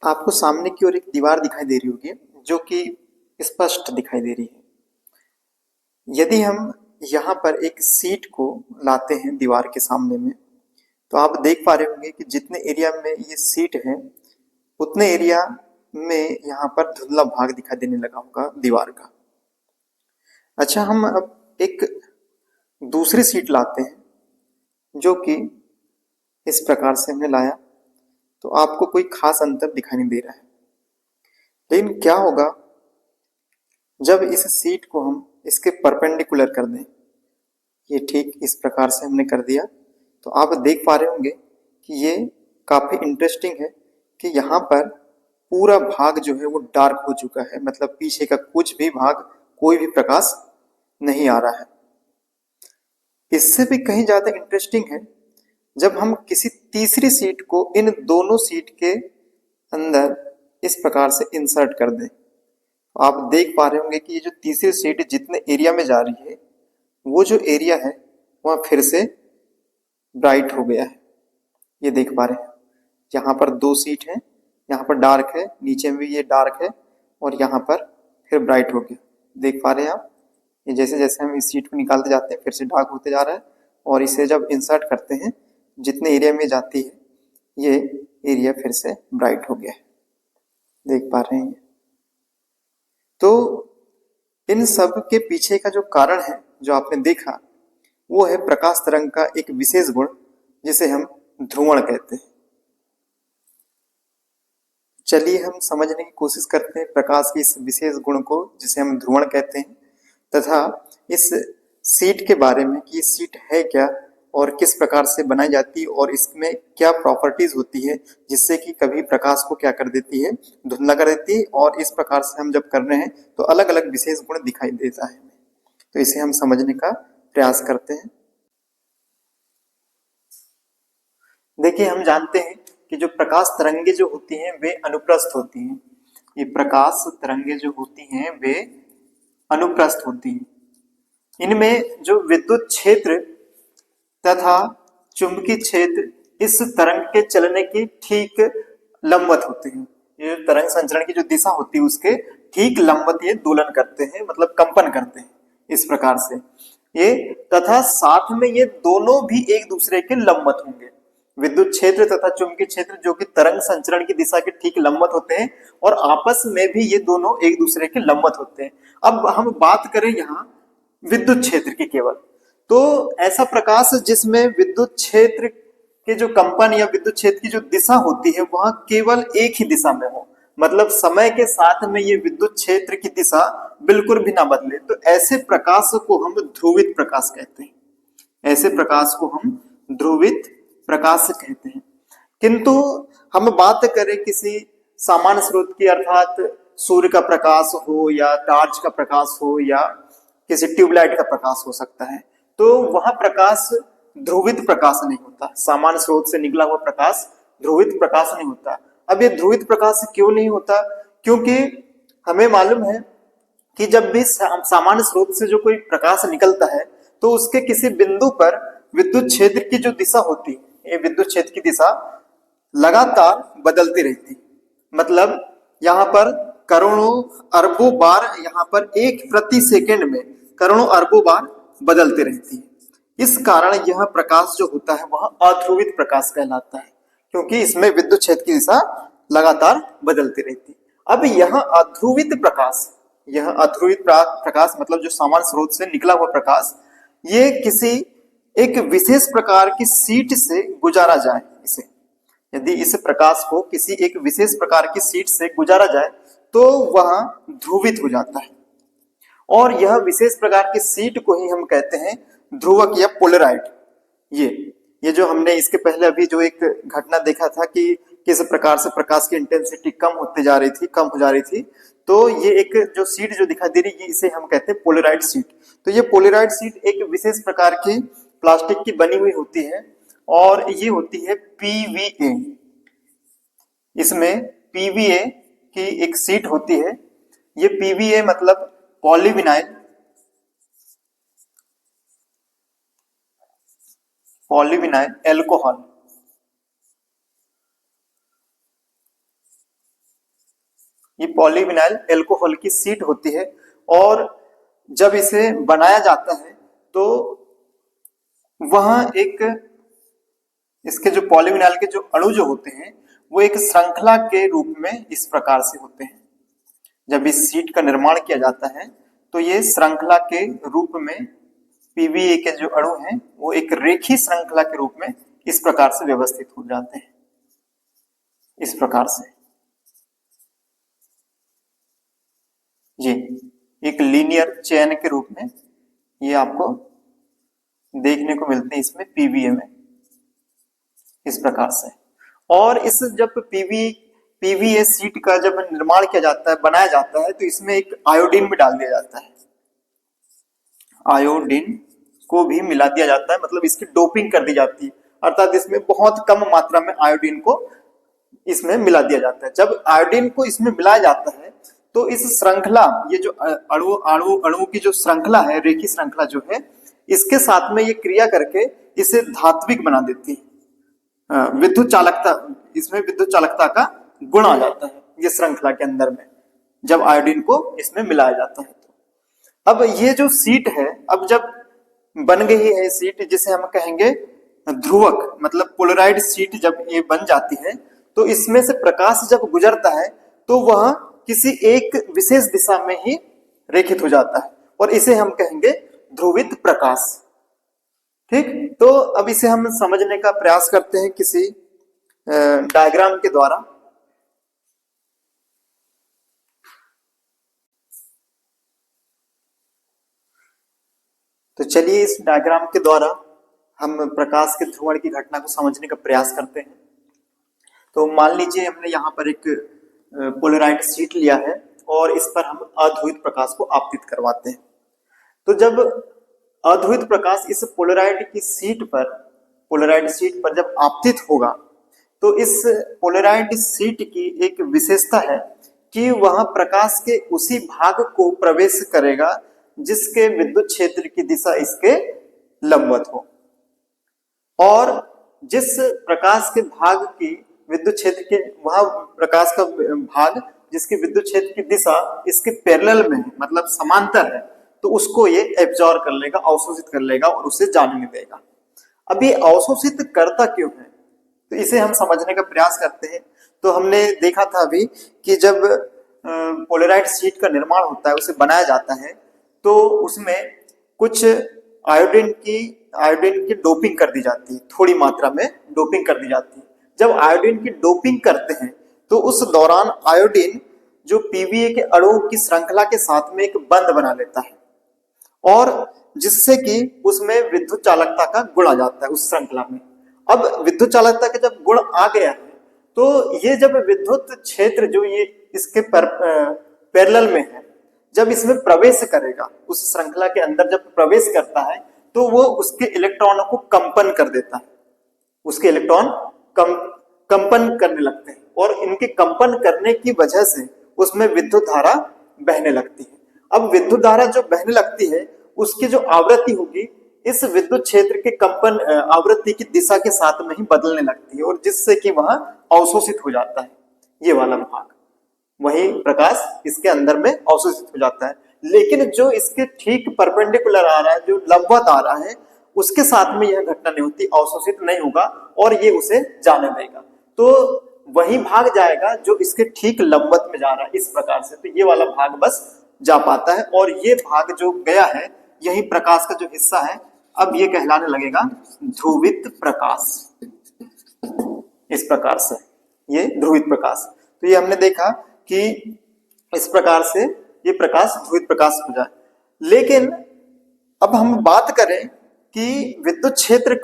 आपको सामने की ओर एक दीवार दिखाई दे रही होगी जो कि स्पष्ट दिखाई दे रही है। यदि हम यहाँ पर एक सीट को लाते हैं दीवार के सामने में, तो आप देख पा रहे होंगे कि जितने एरिया में ये सीट है उतने एरिया में यहाँ पर धुंधला भाग दिखाई देने लगा होगा दीवार का। अच्छा, हम अब एक दूसरी सीट लाते हैं जो कि इस प्रकार से हमने लाया, तो आपको कोई खास अंतर दिखाई नहीं दे रहा है। लेकिन क्या होगा जब इस सीट को हम इसके परपेंडिकुलर कर दें? ये ठीक इस प्रकार से हमने कर दिया, तो आप देख पा रहे होंगे कि ये काफी इंटरेस्टिंग है कि यहाँ पर पूरा भाग जो है वो डार्क हो चुका है, मतलब पीछे का कुछ भी भाग, कोई भी प्रकाश नहीं आ रहा है। इससे भी कहीं ज्यादा इंटरेस्टिंग है जब हम किसी तीसरी सीट को इन दोनों सीट के अंदर इस प्रकार से इंसर्ट कर दें। आप देख पा रहे होंगे कि ये जो तीसरी सीट जितने एरिया में जा रही है वो जो एरिया है वह फिर से ब्राइट हो गया है। ये देख पा रहे हैं, यहाँ पर दो सीट है, यहाँ पर डार्क है, नीचे में भी ये डार्क है और यहाँ पर फिर ब्राइट हो गया। देख पा रहे हैं आप, ये जैसे जैसे हम इस सीट को निकालते जाते हैं फिर से डार्क होते जा रहा है, और इसे जब इंसर्ट करते हैं जितने एरिया में जाती है ये एरिया फिर से ब्राइट हो गया है। देख पा रहे हैं। तो इन सब के पीछे का जो कारण है जो आपने देखा वो है प्रकाश तरंग का एक विशेष गुण जिसे हम ध्रुवण कहते हैं। चलिए हम समझने की कोशिश करते हैं प्रकाश के इस विशेष गुण को जिसे हम ध्रुवण कहते हैं, तथा इस सीट के बारे में कि सीट है क्या और किस प्रकार से बनाई जाती है और इसमें क्या प्रॉपर्टीज होती है जिससे कि कभी प्रकाश को क्या कर देती है, धुंधला कर देती है, और इस प्रकार से हम जब कर रहे हैं तो अलग अलग विशेष गुण दिखाई देता है। तो इसे हम समझने का प्रयास करते हैं। देखिए, हम जानते हैं कि जो प्रकाश तरंगे जो होती हैं वे अनुप्रस्थ होती हैं। ये प्रकाश तरंगे जो होती हैं वे अनुप्रस्थ होती हैं। इनमें जो विद्युत क्षेत्र तथा चुंबकीय क्षेत्र इस तरंग के चलने की ठीक लंबवत होते हैं। ये तरंग संचरण की जो दिशा होती है उसके ठीक लंबवत ये दोलन करते हैं, मतलब कंपन करते हैं इस प्रकार से ये, तथा साथ में ये दोनों भी एक दूसरे के लंबवत होंगे। विद्युत क्षेत्र तथा चुंबकीय क्षेत्र जो कि तरंग संचरण की दिशा के ठीक लंबवत होते हैं और आपस में भी ये दोनों एक दूसरे के लंबवत होते हैं। अब हम बात करें यहाँ विद्युत क्षेत्र की केवल, तो ऐसा प्रकाश जिसमें विद्युत क्षेत्र के जो कंपन या विद्युत क्षेत्र की जो दिशा होती है वह केवल एक ही दिशा में हो, मतलब समय के साथ में ये विद्युत क्षेत्र की दिशा बिल्कुल भी ना बदले, तो ऐसे प्रकाश को हम ध्रुवित प्रकाश कहते हैं। ऐसे प्रकाश को हम ध्रुवित प्रकाश कहते हैं। किंतु हम बात करें किसी सामान्य स्रोत की, अर्थात सूर्य का प्रकाश हो या टार्च का प्रकाश हो या किसी ट्यूबलाइट का प्रकाश हो सकता है, तो वह प्रकाश ध्रुवित प्रकाश नहीं होता। सामान्य स्रोत से निकला हुआ प्रकाश ध्रुवित प्रकाश नहीं होता। अब ये ध्रुवित प्रकाश क्यों नहीं होता? क्योंकि हमें मालूम है कि जब भी सामान्य स्रोत से जो कोई प्रकाश निकलता है तो उसके किसी बिंदु पर विद्युत क्षेत्र की जो दिशा होती है, ये विद्युत क्षेत्र की दिशा लगातार बदलती रहती, मतलब यहाँ पर करोड़ों अरबों बार, यहाँ पर एक प्रति सेकंड में करोड़ों अरबों बार बदलती रहती है। इस कारण यह प्रकाश जो होता है वह अध्रुवित प्रकाश कहलाता है, क्योंकि इसमें विद्युत क्षेत्र की दिशा लगातार बदलती रहती है। अब यह अध्रुवित प्रकाश मतलब जो सामान्य स्रोत से निकला हुआ प्रकाश, ये किसी एक विशेष प्रकार की सीट से गुजारा जाए, इसे यदि इस प्रकाश को किसी एक विशेष प्रकार की सीट से गुजारा जाए तो वह ध्रुवित हो जाता है, और यह विशेष प्रकार की सीट को ही हम कहते हैं ध्रुवक या पोलराइड। ये जो हमने इसके पहले अभी जो एक घटना देखा था कि किस प्रकार से प्रकाश की इंटेंसिटी कम हो जा रही थी, तो ये एक जो सीट जो दिखाई दे रही है इसे हम कहते हैं पोलराइड सीट। तो ये पोलराइड सीट एक विशेष प्रकार की प्लास्टिक की बनी हुई होती है और ये होती है पीवीए। इसमें पीवीए की एक सीट होती है। ये पीवीए मतलब पॉलीविनाइल, पॉलीविनाइल, एल्कोहल। ये पॉलीविनाइल एल्कोहल की शीट होती है, और जब इसे बनाया जाता है तो वहां एक इसके जो पॉलीविनाइल के जो अणु जो होते हैं वो एक श्रृंखला के रूप में इस प्रकार से होते हैं। जब इस शीट का निर्माण किया जाता है तो ये श्रृंखला के रूप में पीवीए के जो अणु हैं वो एक रेखीय श्रृंखला के रूप में इस प्रकार से व्यवस्थित हो जाते हैं, इस प्रकार से। ये एक लीनियर चेन के रूप में ये आपको देखने को मिलते हैं इसमें पीवीए में, इस प्रकार से। और इस जब पीवीए शीट का जब निर्माण किया जाता है, बनाया जाता है, तो इसमें एक आयोडीन भी डाल दिया जाता है, आयोडीन को भी मिला दिया जाता है, मतलब इसकी डोपिंग कर दी जाती है, अर्थात इसमें बहुत कम मात्रा में आयोडीन को इसमें मिला दिया जाता है। जब आयोडीन को इसमें मिलाया जाता है तो इस श्रृंखला, ये जो अणु की जो श्रृंखला है, रेखीय श्रृंखला जो है, इसके साथ में ये क्रिया करके इसे धात्विक बना देती है। विद्युत चालकता, इसमें विद्युत चालकता का गुण आ जाता है ये श्रृंखला के अंदर में, जब आयोडीन को इसमें मिलाया जाता है। तो अब ये जो शीट है, अब जब बन गई है शीट, जिसे हम कहेंगे ध्रुवक, मतलब पोलराइड शीट, जब ये बन जाती है तो इसमें से प्रकाश जब गुजरता है तो वह किसी एक विशेष दिशा में ही रेखित हो जाता है, और इसे हम कहेंगे ध्रुवित प्रकाश। ठीक, तो अब इसे हम समझने का प्रयास करते हैं किसी डायग्राम के द्वारा। तो चलिए इस डायग्राम के द्वारा हम प्रकाश के ध्रुवण की घटना को समझने का प्रयास करते हैं। तो मान लीजिए हमने यहाँ पर एक पोलराइड शीट लिया है और इस पर हम अध्रुवित प्रकाश को आपतित करवाते हैं। तो जब अध्रुवित प्रकाश इस पोलराइड शीट पर जब आपतित होगा तो इस पोलराइड शीट की एक विशेषता है कि वह प्रकाश के उसी भाग को प्रवेश करेगा जिसके विद्युत क्षेत्र की दिशा इसके लंबवत हो, और जिस प्रकाश के भाग की विद्युत क्षेत्र के, वह प्रकाश का भाग जिसकी विद्युत क्षेत्र की दिशा इसके पैरेलल में है, मतलब समांतर है, तो उसको ये एब्जॉर्ब कर लेगा, अवशोषित कर लेगा और उसे जाने नहीं देगा। अब ये अवशोषित करता क्यों है, तो इसे हम समझने का प्रयास करते हैं। तो हमने देखा था अभी कि जब पोलराइड शीट का निर्माण होता है, उसे बनाया जाता है, तो उसमें कुछ आयोडीन की डोपिंग कर दी जाती है, थोड़ी मात्रा में डोपिंग कर दी जाती है। जब आयोडीन की डोपिंग करते हैं तो उस दौरान आयोडीन जो पीवीए के अणुओं की श्रृंखला के साथ में एक बंध बना लेता है, और जिससे कि उसमें विद्युत चालकता का गुण आ जाता है उस श्रृंखला में। अब विद्युत चालकता का जब गुण आ गया है तो ये जब विद्युत क्षेत्र जो ये इसके पैरेलल में है, जब इसमें प्रवेश करेगा, उस श्रृंखला के अंदर जब प्रवेश करता है तो वो उसके इलेक्ट्रॉनों को कंपन कर देता है, उसके इलेक्ट्रॉन कंपन करने लगते हैं, और इनके कंपन करने की वजह से उसमें विद्युत धारा बहने लगती है। अब विद्युत धारा जो बहने लगती है उसकी जो आवृत्ति होगी इस विद्युत क्षेत्र के कंपन आवृत्ति की दिशा के साथ में ही बदलने लगती है, और जिससे कि वह अवशोषित हो जाता है, ये वाला भाग, वही प्रकाश इसके अंदर में अवशोषित हो जाता है। लेकिन जो इसके ठीक परपेंडिकुलर आ रहा है, जो लंबवत आ रहा है, उसके साथ में यह घटना नहीं होती, अवशोषित नहीं होगा और ये उसे जाने देगा, तो वही भाग जाएगा जो इसके ठीक लंबवत में जा रहा है, इस प्रकार से। तो ये वाला भाग बस जा पाता है, और ये भाग जो गया है, यही प्रकाश का जो हिस्सा है, अब ये कहलाने लगेगा ध्रुवित प्रकाश, इस प्रकार से ये ध्रुवित प्रकाश। तो ये हमने देखा कि इस प्रकार से ये प्रकाश ध्रुवित प्रकाश हो जाए। लेकिन अब हम बात करें कि विद्युत क्षेत्र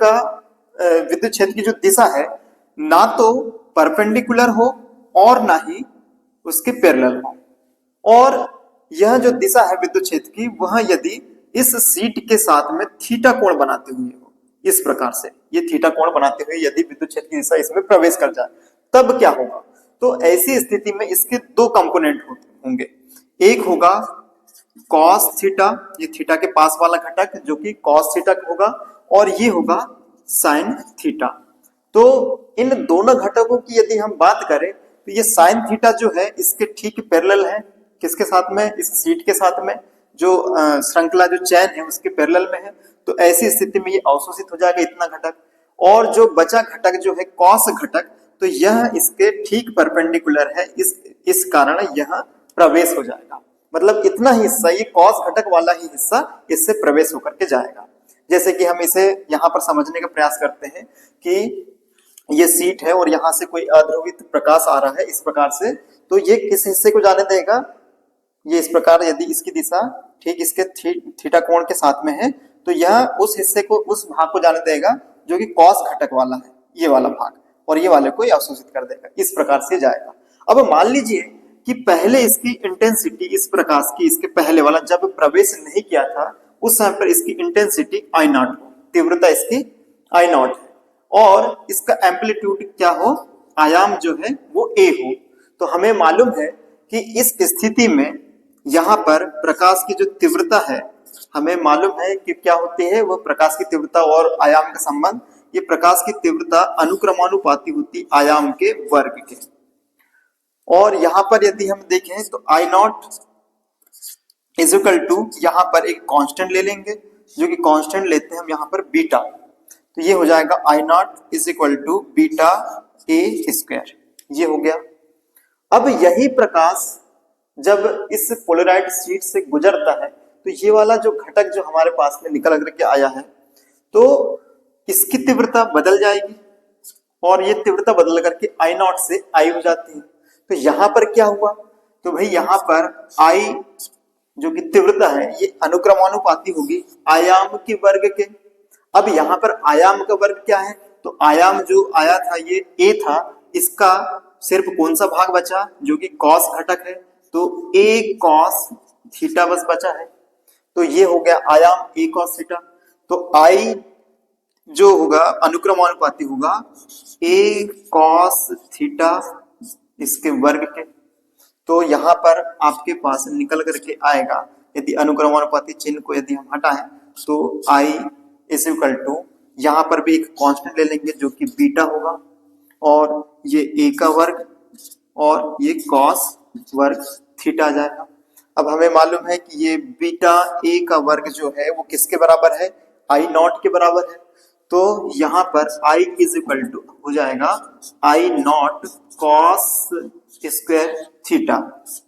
की जो दिशा है, ना तो परपेंडिकुलर हो और ना ही उसके पैरेलल हो, और यह जो दिशा है विद्युत क्षेत्र की, वह यदि इस शीट के साथ में थीटा कोण बनाते हुए हो, इस प्रकार से ये थीटा कोण बनाते हुए यदि विद्युत क्षेत्र की दिशा इसमें प्रवेश कर जाए, तब क्या होगा? तो ऐसी स्थिति में इसके दो कंपोनेंट होंगे, एक होगा कॉस थीटा, ये थीटा के पास वाला घटक जो कि कॉस थीटा होगा, और ये होगा साइन थीटा। तो इन दोनों घटकों की यदि हम बात करें तो ये साइन थीटा जो है इसके ठीक पैरेलल है, किसके साथ में, इस सीट के साथ में, जो श्रृंखला जो चैन है उसके पैरेलल में है। तो ऐसी स्थिति में ये अवशोषित हो जाएगा इतना घटक, और जो बचा घटक जो है कॉस घटक, तो यह इसके ठीक परपेंडिकुलर है, इस कारण यह प्रवेश हो जाएगा। मतलब इतना ही हिस्सा, ये कॉस घटक वाला ही हिस्सा इससे प्रवेश होकर के जाएगा। जैसे कि हम इसे यहाँ पर समझने का प्रयास करते हैं कि ये सीट है और यहाँ से कोई अध्रुवित प्रकाश आ रहा है इस प्रकार से, तो ये किस हिस्से को जाने देगा, ये इस प्रकार, यदि इसकी दिशा ठीक इसके थीटा कोण के साथ में है तो यह उस हिस्से को, उस भाग को जाने देगा जो कि कॉस घटक वाला है, ये वाला भाग, और ये वाले को अवशोषित कर देगा। इस प्रकार से जाएगा। अब मान लीजिए कि पहले इसकी इंटेंसिटी, इस प्रकाश की, इसके पहले वाला जब प्रवेश नहीं किया था उस समय पर इसकी इंटेंसिटी I नॉट हो, तीव्रता इसकी I नॉट है, और इसका एम्पलीट्यूड क्या हो, आयाम जो है वो A हो। तो हमें मालूम है कि इस स्थिति में यहाँ पर प्रकाश की जो तीव्रता है, हमें मालूम है कि क्या होती है, वो प्रकाश की तीव्रता और आयाम का संबंध, ये प्रकाश की तीव्रता अनुक्रमानुपाती होती आयाम के वर्ग के। और यहाँ पर यदि हम देखें तो I nought is equal to, यहाँ पर एक कांस्टेंट ले लेंगे, जो कि कांस्टेंट लेते हैं हम यहाँ पर बीटा, तो ये हो जाएगा I nought is equal to beta a square, ये हो गया। अब यही प्रकाश जब इस पोलराइड शीट से गुजरता है तो ये वाला जो घटक जो हमारे पास में निकल करके आया है, तो इसकी तीव्रता बदल जाएगी, और ये तीव्रता बदल करके I नॉट से I हो जाती है। तो यहाँ पर क्या हुआ, तो भाई यहाँ पर I जो कि तीव्रता है ये अनुक्रमानुपाती होगी आयाम के वर्ग के। अब यहाँ पर आयाम का वर्ग क्या है, तो आयाम जो आया था ये A था, इसका सिर्फ कौन सा भाग बचा, जो कि कॉस घटक है, तो A कॉस थीटा बस बचा है। तो ये हो गया आयाम A कॉस थीटा। तो I जो होगा अनुक्रमानुपाती होगा A कॉस थीटा इसके वर्ग के। तो यहाँ पर आपके पास निकल करके आएगा, यदि अनुक्रमानुपाती चिन्ह को यदि हम हटाएं तो I इज इक्वल टू, यहाँ पर भी एक कांस्टेंट ले लेंगे जो कि बीटा होगा, और ये A का वर्ग और ये कॉस वर्ग थीटा आ जाएगा। अब हमें मालूम है कि ये बीटा A का वर्ग जो है वो किसके बराबर है, I नॉट के बराबर है। तो यहाँ पर I इज इक्वल टू हो जाएगा I nought cos square theta.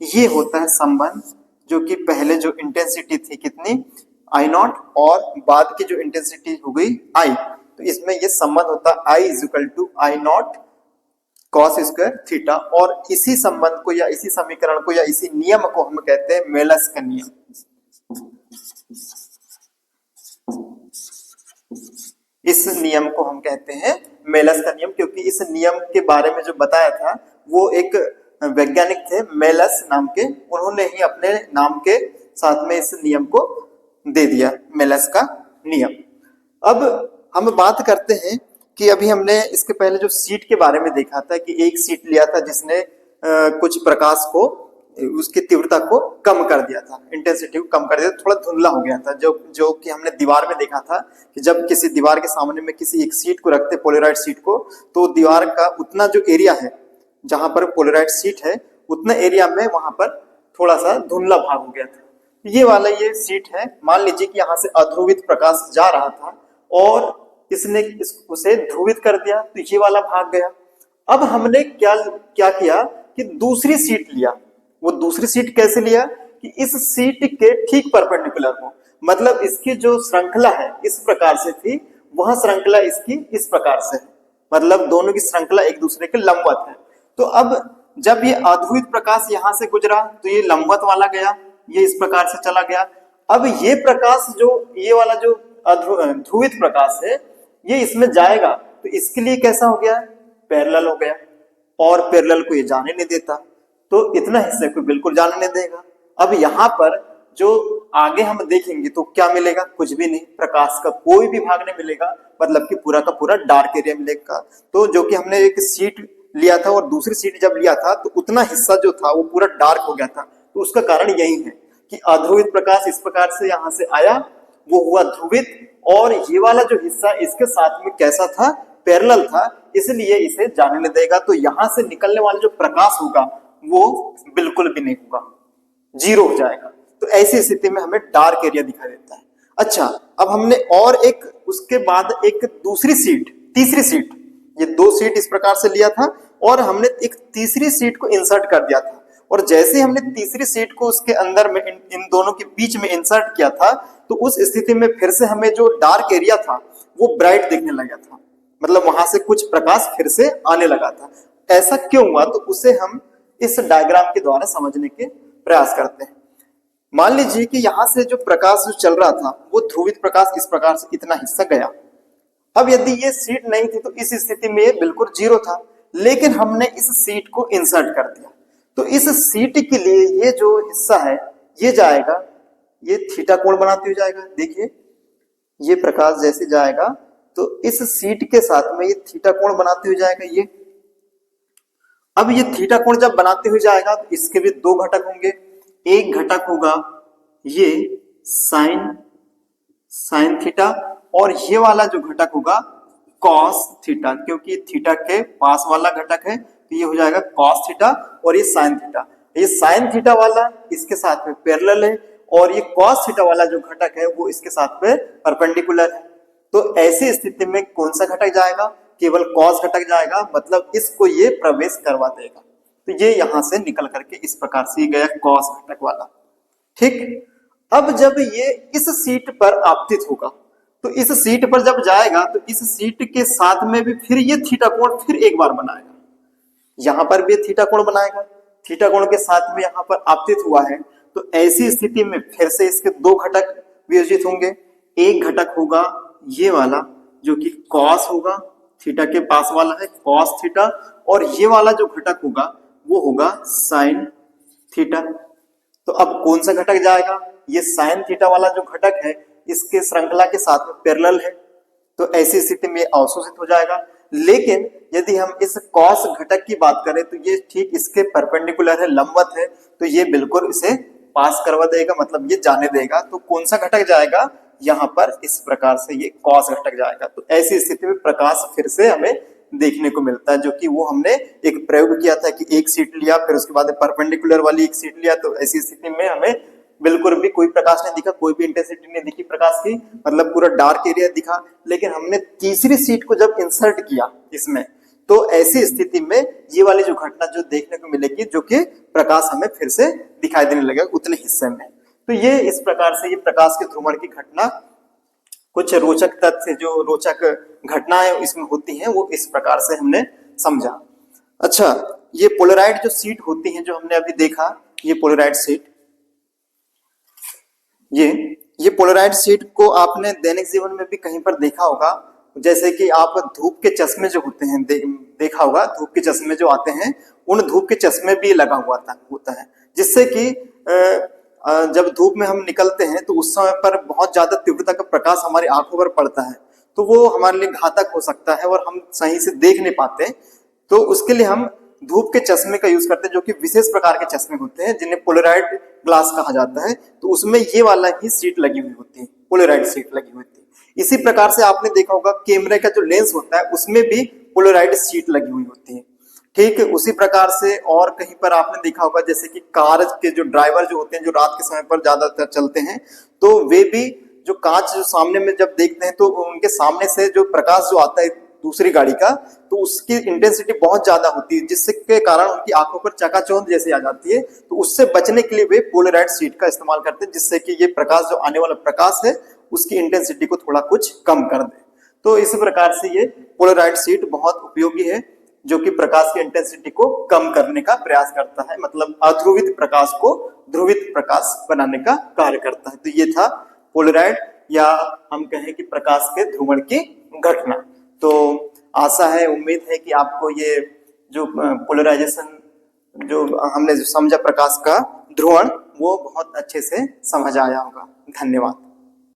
ये होता है संबंध, जो कि पहले जो इंटेंसिटी थी कितनी I नॉट, और बाद की जो इंटेंसिटी हो गई I, तो इसमें ये संबंध होता है I is equal to I nought cos square theta. और इसी संबंध को या इसी समीकरण को या इसी नियम को हम कहते हैं मेलस का नियम। इस नियम को हम कहते हैं मेलस का नियम, क्योंकि इस नियम के बारे में जो बताया था वो एक वैज्ञानिक थे मेलस नाम के, उन्होंने ही अपने नाम के साथ में इस नियम को दे दिया, मेलस का नियम। अब हम बात करते हैं कि अभी हमने इसके पहले जो सीट के बारे में देखा था कि एक सीट लिया था जिसने कुछ प्रकाश को, उसकी तीव्रता को कम कर दिया था, इंटेंसिटी को कम कर दिया था, थोड़ा धुंधला हो गया था, जो कि हमने दीवार में देखा था कि जब किसी दीवार के सामने में किसी एक सीट को रखते, पोलराइड सीट को, तो दीवार का उतना जो एरिया है जहां पर पोलराइड सीट है उतना एरिया में वहां पर थोड़ा सा धुंधला भाग हो गया था। ये वाला ये सीट है, मान लीजिए कि यहाँ से अध्रुवित प्रकाश जा रहा था और इसने उसे ध्रुवित कर दिया, तो ये वाला भाग गया। अब हमने क्या किया कि दूसरी सीट लिया। वो दूसरी सीट कैसे लिया कि इस सीट के ठीक परपेंडिकुलर हो, मतलब इसकी जो श्रृंखला है इस प्रकार से थी, वह श्रृंखला इसकी इस प्रकार से है, मतलब दोनों की श्रृंखला एक दूसरे के लंबवत है। तो अब जब ये अध्रुवित प्रकाश यहां से गुजरा तो ये लंबवत वाला गया, ये इस प्रकार से चला गया। अब ये प्रकाश जो ये वाला जो ध्रुवित प्रकाश है ये इसमें जाएगा, तो इसके लिए कैसा हो गया, पैरेलल हो गया, और पैरेलल को ये जाने नहीं देता, तो इतना हिस्से को बिल्कुल जाने नहीं देगा। अब यहाँ पर जो आगे हम देखेंगे तो क्या मिलेगा, कुछ भी नहीं, प्रकाश का कोई भी भाग नहीं मिलेगा, मतलब कि पूरा का पूरा डार्क एरिया मिलेगा। तो जो कि हमने एक सीट लिया था और दूसरी सीट जब लिया था तो उतना हिस्सा जो था वो पूरा डार्क हो गया था। तो उसका कारण यही है कि अध्रुवित प्रकाश इस प्रकार से यहाँ से आया, वो हुआ ध्रुवित, और ये वाला जो हिस्सा इसके साथ में कैसा था, पैरेलल था, इसलिए इसे जाने नहीं देगा। तो यहां से निकलने वाला जो प्रकाश होगा वो बिल्कुल भी नहीं होगा, जीरो हो जाएगा। तो ऐसी स्थिति में हमें डार्क एरिया दिखाई देता है। अच्छा, अब हमने और एक उसके बाद एक दूसरी सीट, तीसरी सीट, ये दो सीट इस प्रकार से लिया था और हमने एक तीसरी सीट को इंसर्ट कर दिया था। और जैसे हमने तीसरी सीट को उसके अंदर में इन दोनों के बीच में इंसर्ट किया था, तो उस स्थिति में फिर से हमें जो डार्क एरिया था वो ब्राइट दिखने लगा था, मतलब वहां से कुछ प्रकाश फिर से आने लगा था। ऐसा क्यों हुआ, तो उसे हम इस डायग्राम के द्वारा समझने के प्रयास करते हैं। मान लीजिए कि यहां से जो प्रकाश जो चल रहा था वो ध्रुवित प्रकाश इस प्रकार से इतना हिस्सा गया। अब यदि ये सीट नहीं थी तो इस स्थिति में ये बिल्कुल जीरो था, लेकिन हमने इस सीट को इंसर्ट कर दिया। तो इस सीट के लिए ये जो हिस्सा है ये जाएगा, ये थीटा कोण बनाते हुए जाएगा। देखिए ये प्रकाश जैसे जाएगा तो इस सीट के साथ में ये थीटा कोण बनाते हुए जाएगा। ये अब ये थीटा कोण जब बनाते हुए जाएगा तो इसके भी दो घटक होंगे। एक घटक होगा ये साइन थीटा, और ये वाला जो घटक होगा कॉस थीटा, क्योंकि थीटा के पास वाला घटक है तो ये हो जाएगा कॉस थीटा, और ये साइन थीटा। ये साइन थीटा वाला इसके साथ में पैरेलल है और ये कॉस थीटा वाला जो घटक है वो इसके साथ में परपेंडिकुलर है। तो ऐसी स्थिति में कौन सा घटक जाएगा, केवल कॉस घटक जाएगा, मतलब इसको ये प्रवेश करवा देगा। तो ये यहां से निकल करके इस प्रकार से गया कॉस घटक वाला। ठीक, अब जब ये इस सीट पर आपतित होगा तो इस सीट पर जब जाएगा तो इस सीट के साथ में भी फिर ये थीटा कोण फिर एक बार बनाएगा, यहां पर भी थीटा कोण बनाएगा। थीटा कोण के साथ में यहां पर आपतित हुआ है, तो ऐसी स्थिति में फिर से इसके दो घटक वियोजित होंगे। एक घटक होगा ये वाला जो कि कॉस होगा, थीटा के पास वाला है कॉस थीटा, और ये वाला जो घटक होगा वो होगा साइन थीटा। तो अब कौन सा घटक जाएगा, ये साइन थीटा वाला जो घटक है इसके श्रृंखला के साथ में पैरेलल है, तो ऐसी स्थिति में अवशोषित हो जाएगा। लेकिन यदि हम इस कॉस घटक की बात करें तो ये ठीक इसके परपेंडिकुलर है, लंबवत है, तो ये बिल्कुल इसे पास करवा देगा, मतलब ये जाने देगा। तो कौन सा घटक जाएगा, यहाँ पर इस प्रकार से ये कॉस घटक जाएगा। तो ऐसी स्थिति में प्रकाश फिर से हमें देखने को मिलता है, जो कि वो हमने एक प्रयोग किया था कि एक सीट लिया फिर उसके बाद परपेंडिकुलर वाली एक सीट लिया, तो ऐसी स्थिति में हमें बिल्कुल भी कोई प्रकाश नहीं दिखा, कोई भी इंटेंसिटी नहीं दिखी प्रकाश की, मतलब पूरा डार्क एरिया दिखा। लेकिन हमने तीसरी सीट को जब इंसर्ट किया इसमें, तो ऐसी स्थिति में ये वाली जो घटना जो देखने को मिलेगी, जो कि प्रकाश हमें फिर से दिखाई देने लगेगा उतने हिस्से में। तो ये इस प्रकार से ये प्रकाश के ध्रुवण की घटना, कुछ रोचक तथ्य जो रोचक घटनाएं इसमें होती हैं वो इस प्रकार से हमने समझा। अच्छा, ये पोलराइड जो सीट होती हैं जो हमने अभी देखा, ये पोलराइड सीट, ये पोलराइड सीट को आपने दैनिक जीवन में भी कहीं पर देखा होगा। जैसे कि आप धूप के चश्मे जो होते हैं देखा होगा, धूप के चश्मे जो आते हैं उन धूप के चश्मे भी लगा हुआ होता है, जिससे कि जब धूप में हम निकलते हैं तो उस समय पर बहुत ज्यादा तीव्रता का प्रकाश हमारी आंखों पर पड़ता है, तो वो हमारे लिए घातक हो सकता है और हम सही से देख नहीं पाते। तो उसके लिए हम धूप के चश्मे का यूज करते हैं, जो कि विशेष प्रकार के चश्मे होते हैं जिन्हें पोलराइड ग्लास कहा जाता है। तो उसमें ये वाला ही सीट लगी हुई होती है, पोलराइड सीट लगी हुई होती है। इसी प्रकार से आपने देखा होगा कैमरे का जो लेंस होता है उसमें भी पोलराइड सीट लगी हुई होती है। ठीक, उसी प्रकार से और कहीं पर आपने देखा होगा, जैसे कि कार के जो ड्राइवर जो होते हैं जो रात के समय पर ज्यादातर चलते हैं, तो वे भी जो कांच जो सामने में जब देखते हैं तो उनके सामने से जो प्रकाश जो आता है दूसरी गाड़ी का, तो उसकी इंटेंसिटी बहुत ज्यादा होती है, जिससे के कारण उनकी आंखों पर चकाचौंध जैसी आ जाती है। तो उससे बचने के लिए वे पोलराइड सीट का इस्तेमाल करते हैं, जिससे कि ये प्रकाश जो आने वाला प्रकाश है उसकी इंटेंसिटी को थोड़ा कुछ कम कर दे। तो इस प्रकार से ये पोलराइड सीट बहुत उपयोगी है, जो कि प्रकाश की इंटेंसिटी को कम करने का प्रयास करता है, मतलब अध्रुवित प्रकाश को ध्रुवित प्रकाश बनाने का कार्य करता है। तो ये था पोलराइड, या हम कहें कि प्रकाश के ध्रुवण की घटना। तो आशा है, उम्मीद है कि आपको ये जो पोलराइजेशन जो हमने जो समझा प्रकाश का ध्रुवण, वो बहुत अच्छे से समझ आया होगा। धन्यवाद।